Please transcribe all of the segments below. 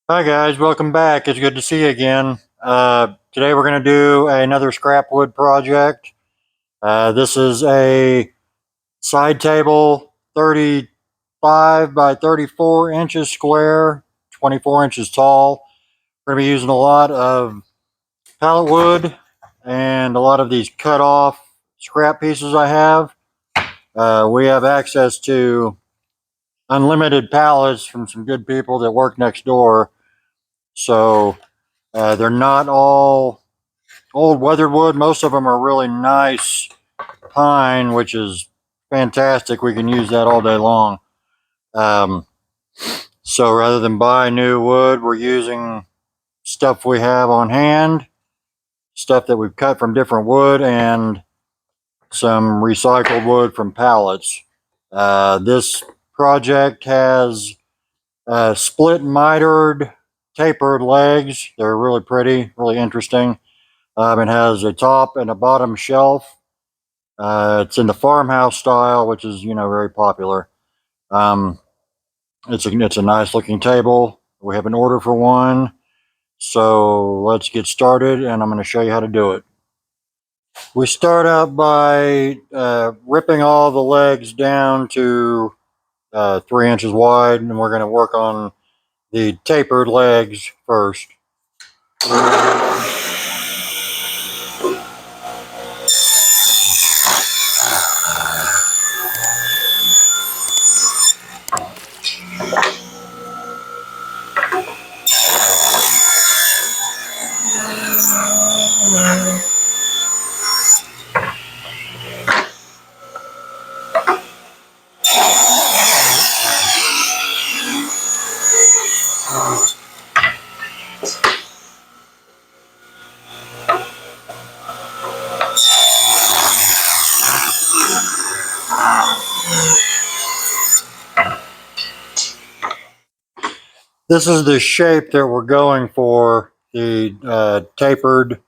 Hi guys, welcome back. It's good to see you again. Today we're going to do another scrap wood project. This is a side table, 35 by 34 inches square, 24 inches tall. We're going to be using a lot of pallet wood and a lot of these cut off scrap pieces I have. We have access to unlimited pallets from some good people that work next door. So they're not all old weathered wood. Most of them are really nice pine, which is fantastic. We can use that all day long. Um, so rather than buy new wood, we're using stuff we have on hand, stuff that we've cut from different wood, and some recycled wood from pallets. This project has split mitered tapered legs. They're really pretty, really interesting. It has a top and a bottom shelf. It's in the farmhouse style, which is very popular. Um, it's a nice looking table. We have an order for one, so let's get started, and I'm going to show you how to do it. We start out by ripping all the legs down to 3 inches wide, and we're going to work on the tapered legs first. This is the shape that we're going for, the tapered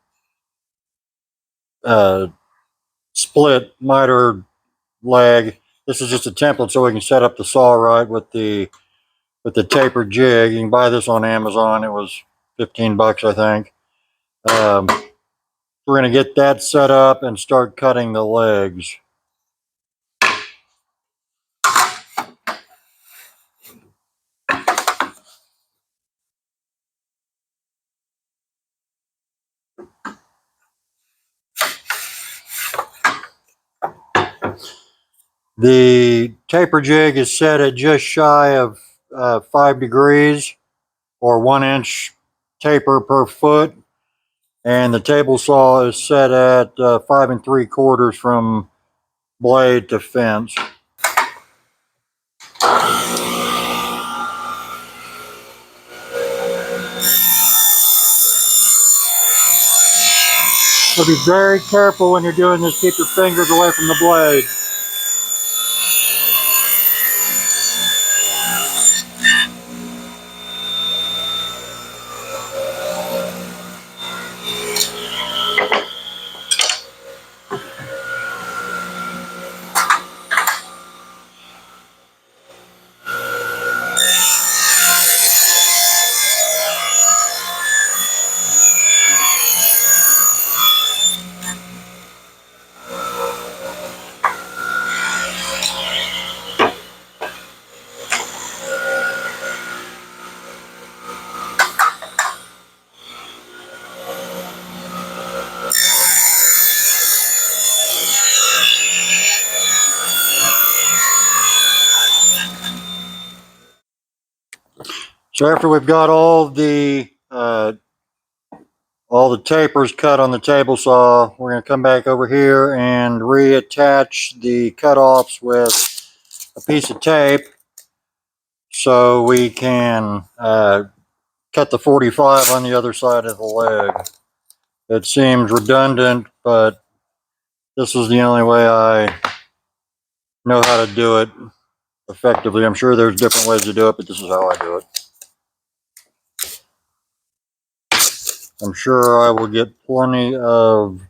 uh, split miter leg. This is just a template so we can set up the saw right with the tapered jig. You can buy this on Amazon. It was 15 bucks, I think. We're going to get that set up and start cutting the legs. The taper jig is set at just shy of 5 degrees or 1 inch taper per foot. And the table saw is set at 5 3/4 from blade to fence. So be very careful when you're doing this. Keep your fingers away from the blade. So after we've got all the tapers cut on the table saw, we're going to come back over here and reattach the cutoffs with a piece of tape so we can cut the 45 on the other side of the leg. It seems redundant, but this is the only way I know how to do it effectively. I'm sure there's different ways to do it, but this is how I do it. I'm sure I will get plenty of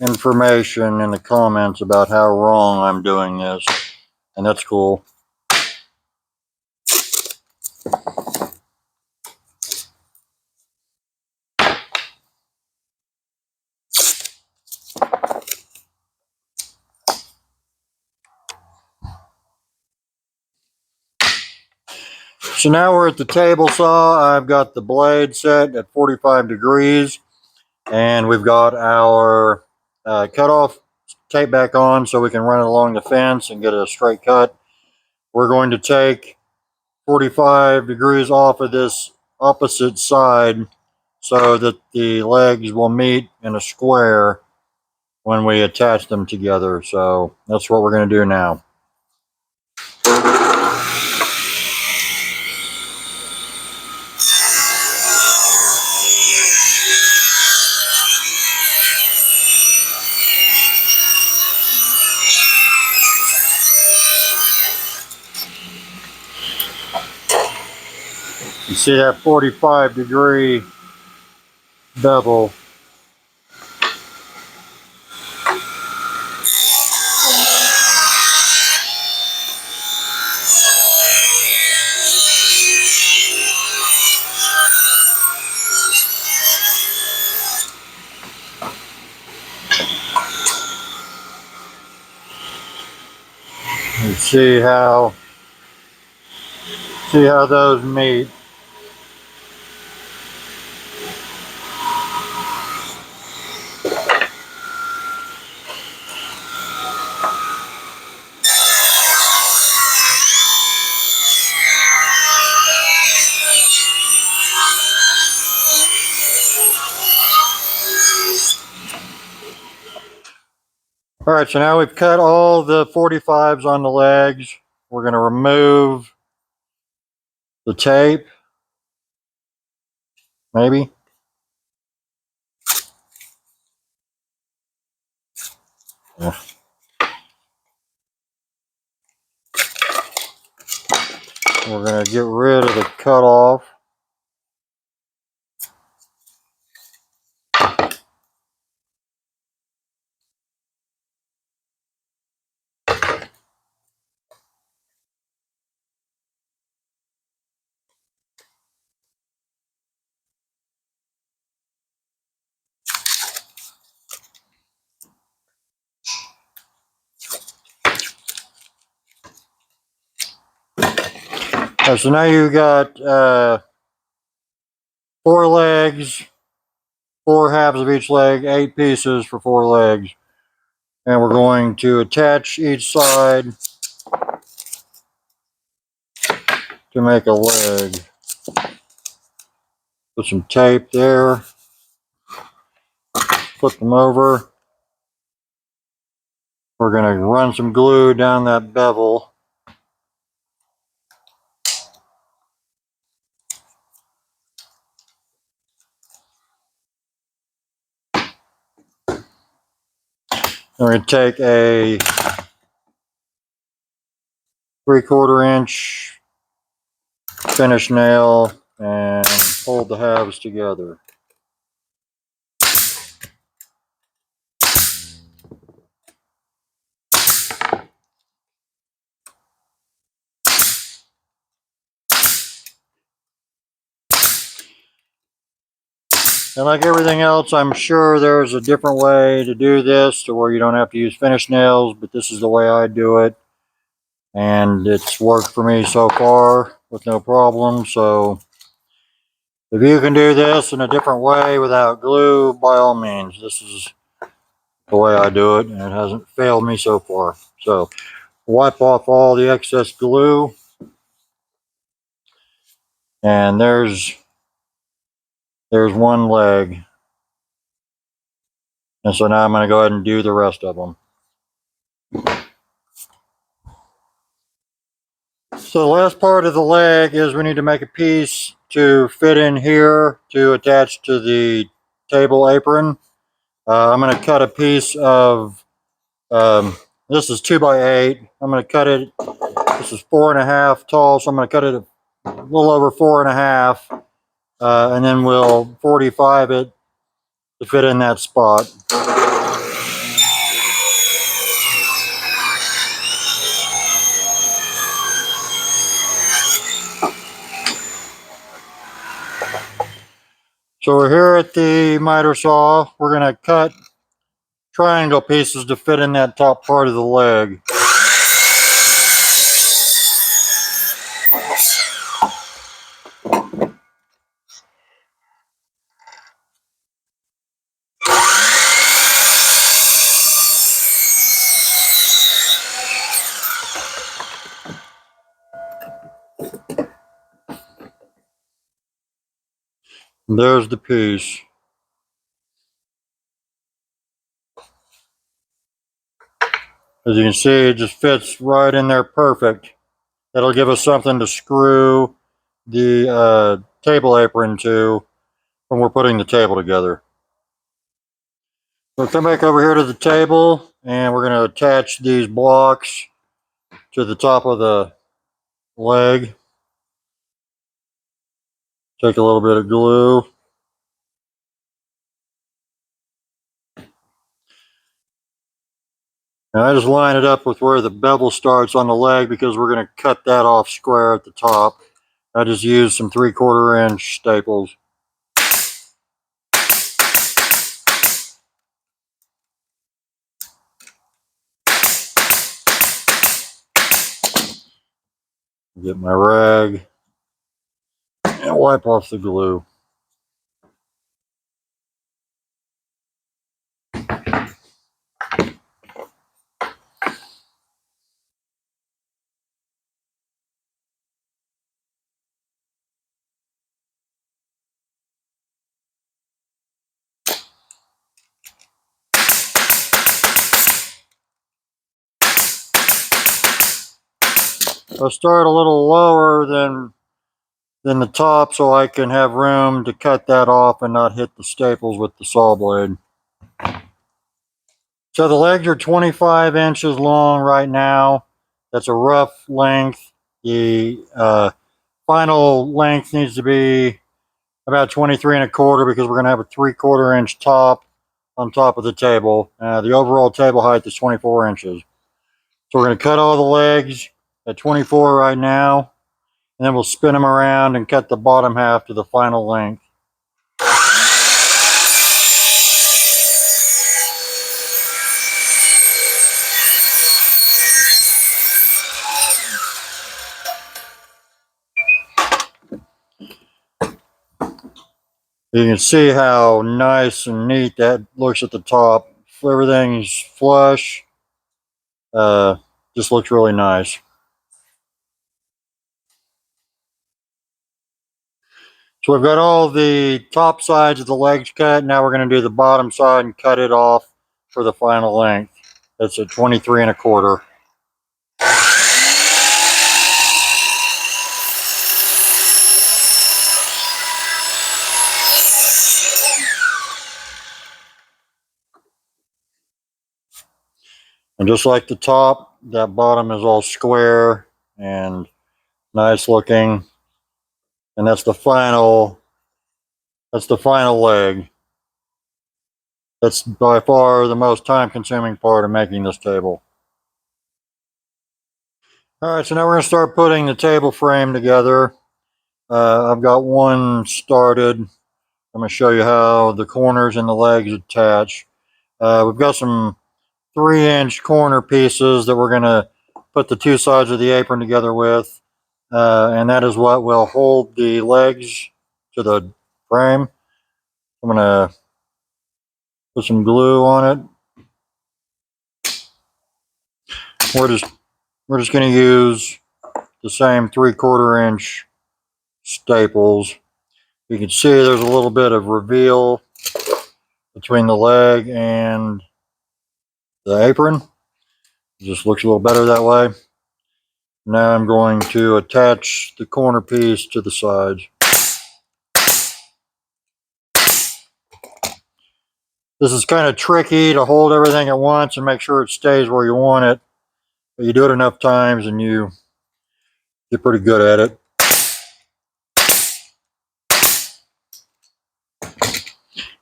information in the comments about how wrong I'm doing this, and that's cool. So now we're at the table saw. I've got the blade set at 45 degrees, and we've got our cutoff tape back on so we can run it along the fence and get a straight cut. We're going to take 45 degrees off of this opposite side so that the legs will meet in a square when we attach them together. So that's what we're going to do now. You see that 45-degree bevel. You see how those meet. All right, so now we've cut all the 45s on the legs. We're going to remove the tape, maybe. Yeah. We're going to get rid of the cutoff. Right, so now you've got 4 legs, 4 halves of each leg, 8 pieces for 4 legs. And we're going to attach each side to make a leg. Put some tape there, flip them over. We're going to run some glue down that bevel. We're going to take a 3/4 inch finish nail and hold the halves together. And like everything else, I'm sure there's a different way to do this to where you don't have to use finish nails, but this is the way I do it. And it's worked for me so far with no problem. So if you can do this in a different way without glue, by all means, this is the way I do it, and it hasn't failed me so far. So wipe off all the excess glue, and there's one leg. And so now I'm going to go ahead and do the rest of them. So the last part of the leg is we need to make a piece to fit in here to attach to the table apron. I'm going to cut a piece of, this is 2x8. I'm going to cut it, this is 4.5 tall, so I'm going to cut it a little over 4.5, and then we'll 45 it to fit in that spot. So we're here at the miter saw. We're going to cut triangle pieces to fit in that top part of the leg. And there's the piece. As you can see, it just fits right in there perfect. That'll give us something to screw the table apron to when we're putting the table together. We'll come back over here to the table and we're going to attach these blocks to the top of the leg. Take a little bit of glue. And I just line it up with where the bevel starts on the leg because we're going to cut that off square at the top. I just used some 3/4 inch staples. Get my rag and wipe off the glue. I'll start a little lower than the top so I can have room to cut that off and not hit the staples with the saw blade. So the legs are 25 inches long right now. That's a rough length. The final length needs to be about 23 1/4 because we're going to have a 3/4 inch top on top of the table. The overall table height is 24 inches. So we're going to cut all the legs at 24 right now, and then we'll spin them around and cut the bottom half to the final length. You can see how nice and neat that looks at the top. Everything's flush. Just looks really nice. So we've got all the top sides of the legs cut. Now we're going to do the bottom side and cut it off for the final length. That's a 23 1/4. And just like the top, that bottom is all square and nice looking. And that's the final leg. That's by far the most time consuming part of making this table. All right, so now we're going to start putting the table frame together. I've got one started. I'm going to show you how the corners and the legs attach. We've got some 3-inch corner pieces that we're going to put the two sides of the apron together with. And that is what will hold the legs to the frame. I'm going to put some glue on it. We're just going to use the same 3/4 inch staples. You can see there's a little bit of reveal between the leg and the apron. It just looks a little better that way. Now I'm going to attach the corner piece to the sides. This is kind of tricky to hold everything at once and make sure it stays where you want it. But you do it enough times and you get pretty good at it.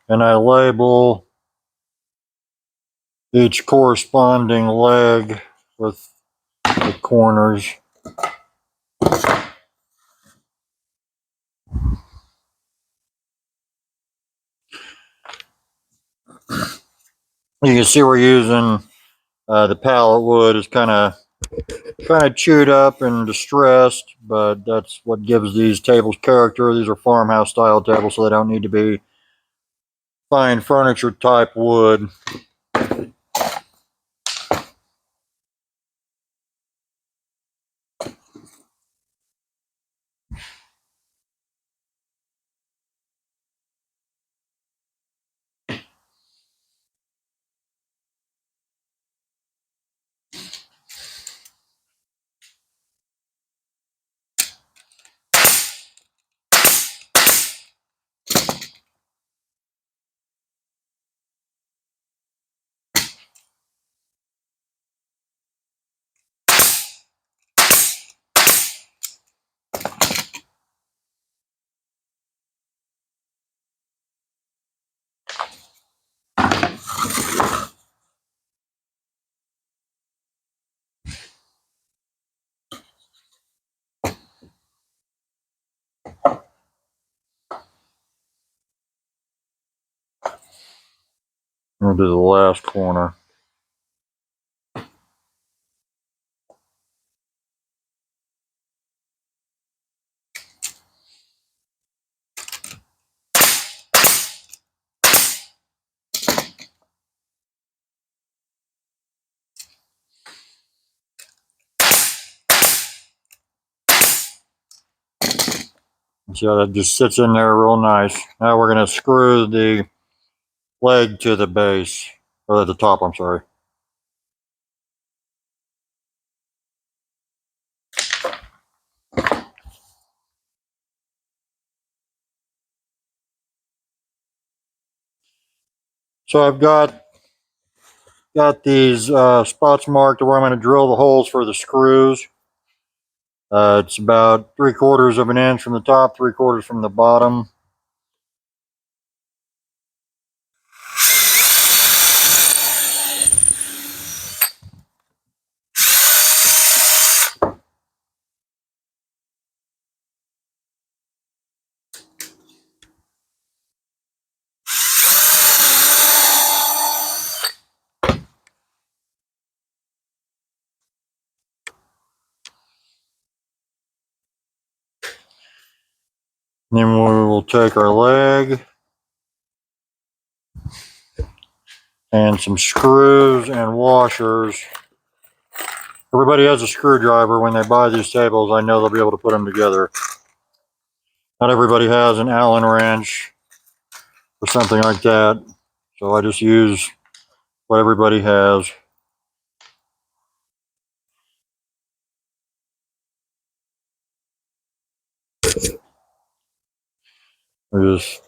And I label each corresponding leg with the corners. You can see we're using the pallet wood is kind of chewed up and distressed, but that's what gives these tables character. These are farmhouse style tables, so they don't need to be fine furniture type wood. We'll do the last corner. See how that just sits in there real nice. Now we're going to screw the leg to the base, or at the top, I'm sorry. So I've got these spots marked where I'm going to drill the holes for the screws. It's about 3/4 of an inch from the top, 3/4 from the bottom. Then we will take our leg and some screws and washers. Everybody has a screwdriver when they buy these tables. I know they'll be able to put them together. Not everybody has an Allen wrench or something like that, so I just use what everybody has. We just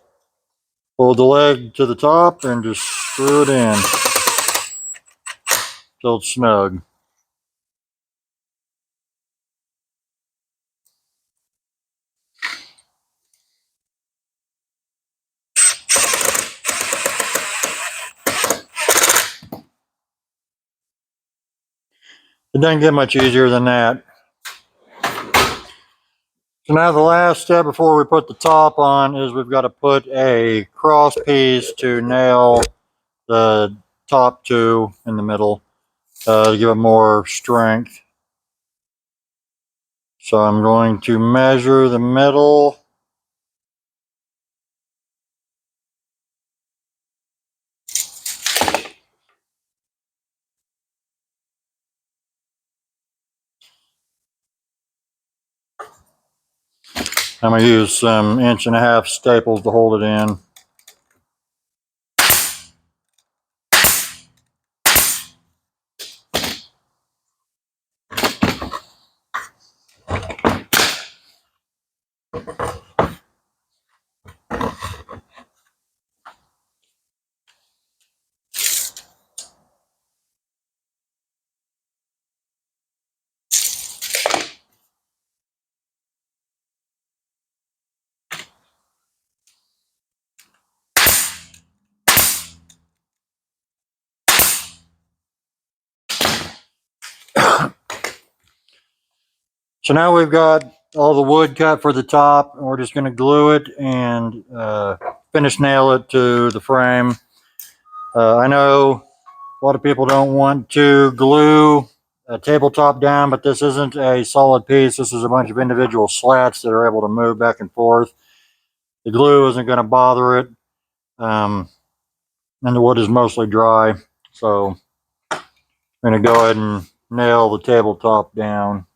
hold the leg to the top and just screw it in till it's snug. It doesn't get much easier than that. So now the last step before we put the top on is we've got to put a cross piece to nail the top to in the middle to give it more strength. So I'm going to measure the middle. I'm going to use some 1.5 inch staples to hold it in. So now we've got all the wood cut for the top, and we're just going to glue it and finish nail it to the frame. I know a lot of people don't want to glue a tabletop down, but this isn't a solid piece. This is a bunch of individual slats that are able to move back and forth. The glue isn't going to bother it, and the wood is mostly dry. So I'm going to go ahead and nail the tabletop down.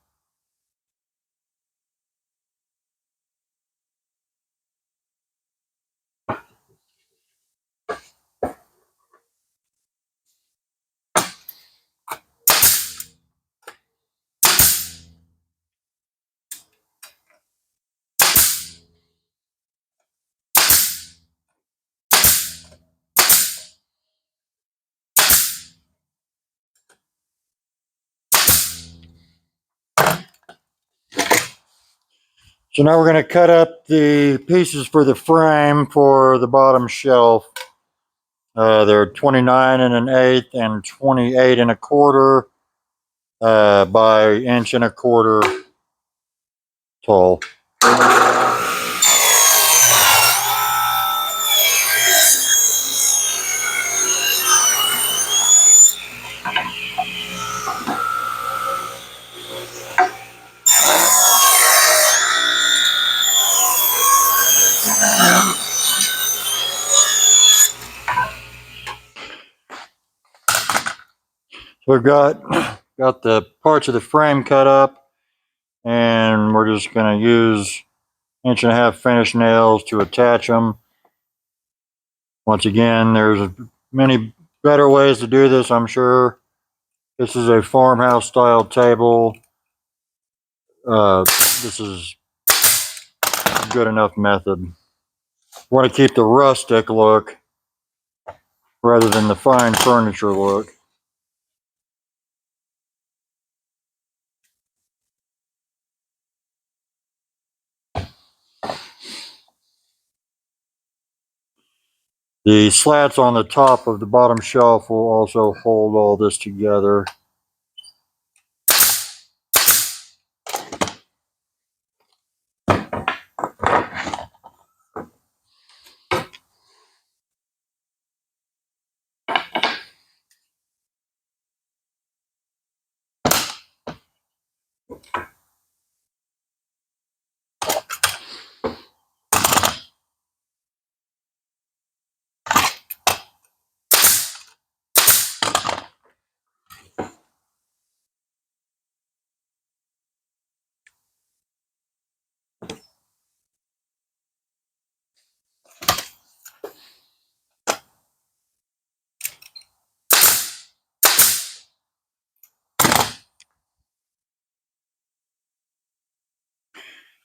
So now we're going to cut up the pieces for the frame for the bottom shelf. They're 29 1/8 and 28 1/4 by 1.25 inches tall. We've got the parts of the frame cut up, and we're just going to use 1.5 inch finish nails to attach them. Once again, there's many better ways to do this, I'm sure. This is a farmhouse style table. This is a good enough method. Want to keep the rustic look rather than the fine furniture look. The slats on the top of the bottom shelf will also hold all this together.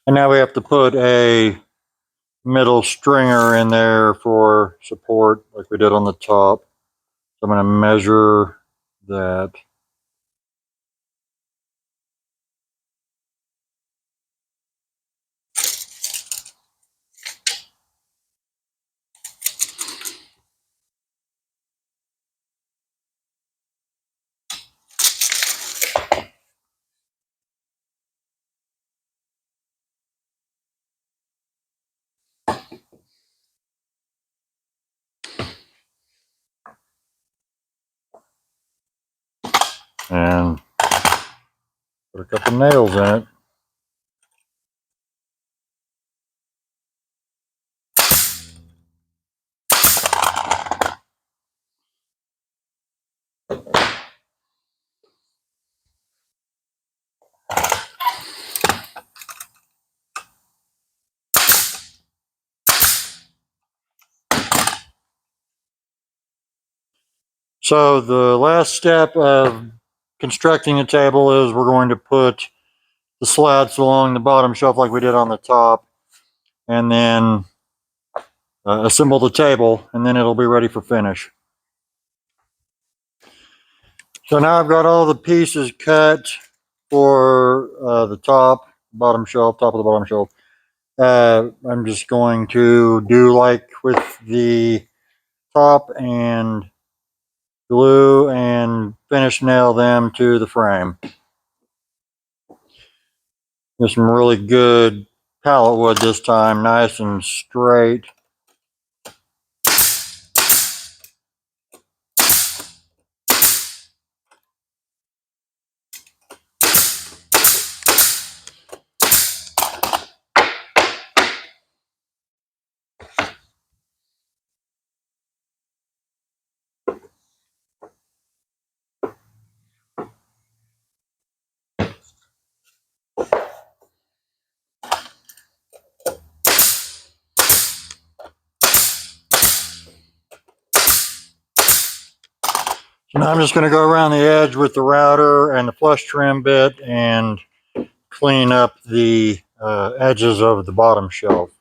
And now we have to put a middle stringer in there for support like we did on the top. So I'm going to measure that. And put a couple nails in it. So the last step of constructing the table is we're going to put the slats along the bottom shelf like we did on the top, and then assemble the table, and then it'll be ready for finish. So now I've got all the pieces cut for the bottom shelf, top of the bottom shelf. I'm just going to do like with the top and glue and finish nail them to the frame. There's some really good pallet wood this time, nice and straight. So now I'm just going to go around the edge with the router and the flush trim bit and clean up the edges of the bottom shelf.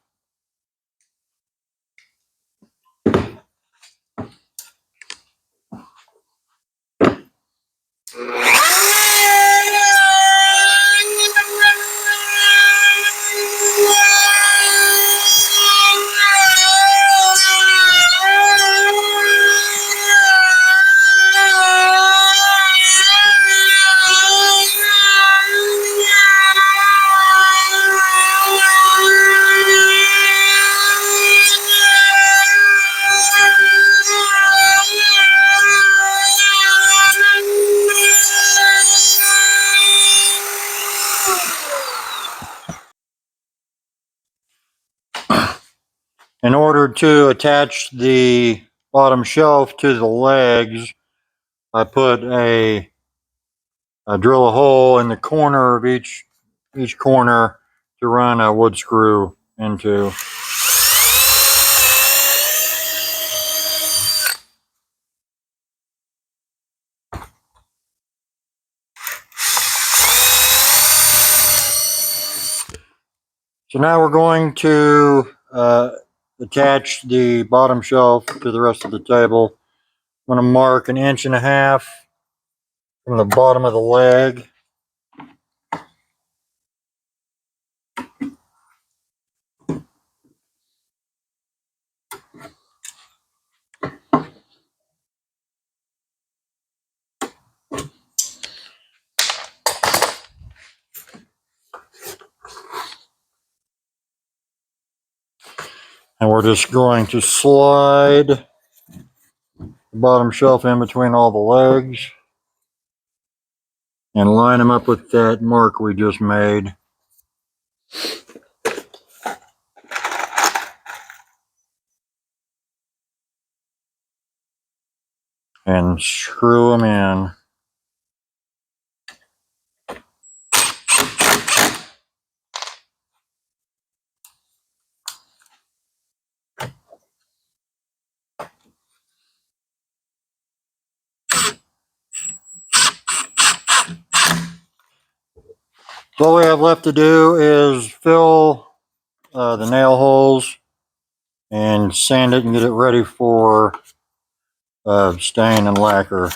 In order to attach the bottom shelf to the legs, I put a drill a hole in the corner of each corner to run a wood screw into. So now we're going to attach the bottom shelf to the rest of the table. I'm going to mark 1.5 inches from the bottom of the leg. And we're just going to slide the bottom shelf in between all the legs and line them up with that mark we just made. And screw them in. So all we have left to do is fill the nail holes and sand it and get it ready for stain and lacquer.